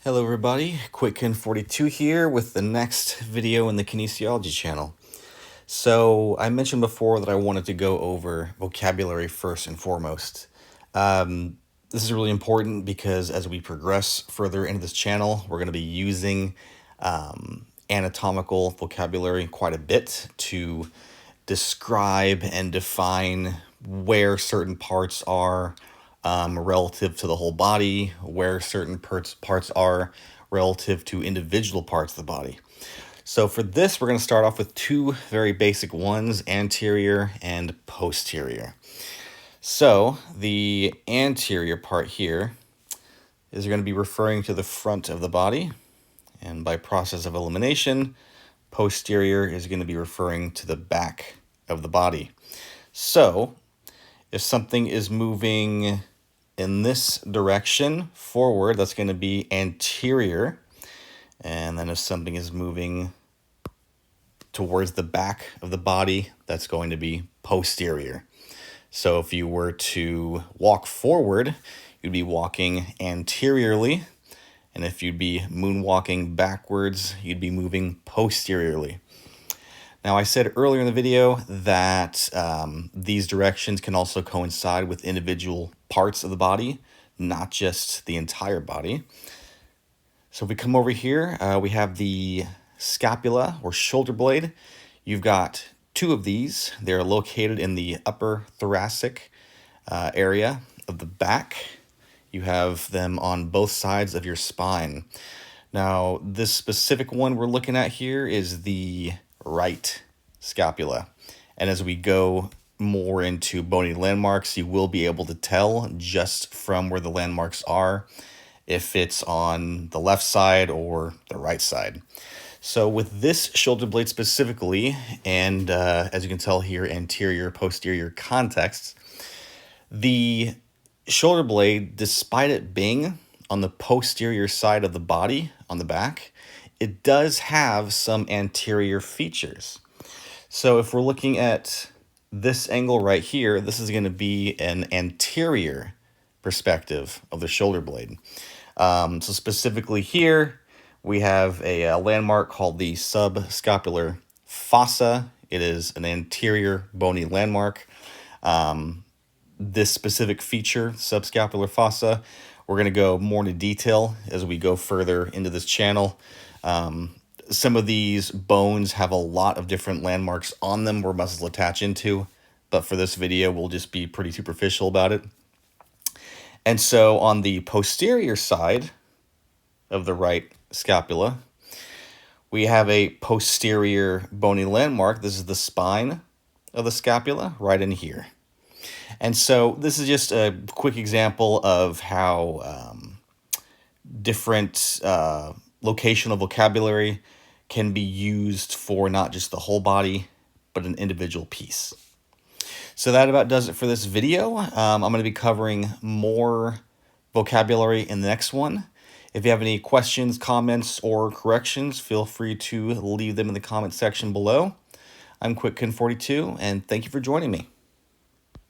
Hello everybody, QuickKin42 here with the next video in the Kinesiology channel. So I mentioned before that I wanted to go over vocabulary first and foremost. This is really important because as we progress further into this channel, we're going to be using anatomical vocabulary quite a bit to describe and define where certain parts are relative to the whole body, where certain parts are relative to individual parts of the body. So for this, we're going to start off with two very basic ones, anterior and posterior. So the anterior part here is going to be referring to the front of the body, and by process of elimination, posterior is going to be referring to the back of the body. So if something is moving in this direction forward, that's going to be anterior. And then if something is moving towards the back of the body, that's going to be posterior. So if you were to walk forward, you'd be walking anteriorly. And if you'd be moonwalking backwards, you'd be moving posteriorly. Now, I said earlier in the video that these directions can also coincide with individual parts of the body, not just the entire body. So if we come over here, we have the scapula or shoulder blade. You've got two of these. They're located in the upper thoracic area of the back. You have them on both sides of your spine. Now, this specific one we're looking at here is the right scapula. And as we go more into bony landmarks, you will be able to tell just from where the landmarks are if it's on the left side or the right side. So with this shoulder blade specifically, and as you can tell here, anterior, posterior contexts, the shoulder blade, despite it being on the posterior side of the body, on the back, it does have some anterior features. So if we're looking at this angle right here, this is going to be an anterior perspective of the shoulder blade. So specifically here, we have a landmark called the subscapular fossa. It is an anterior bony landmark. This specific feature, subscapular fossa, we're going to go more into detail as we go further into this channel. Some of these bones have a lot of different landmarks on them where muscles attach into, but for this video, we'll just be pretty superficial about it. And so on the posterior side of the right scapula, we have a posterior bony landmark. This is the spine of the scapula right in here. And so this is just a quick example of how different locational vocabulary can be used for not just the whole body, but an individual piece. So that about does it for this video. I'm going to be covering more vocabulary in the next one. If you have any questions, comments, or corrections, feel free to leave them in the comment section below. I'm QuickKin42, and thank you for joining me.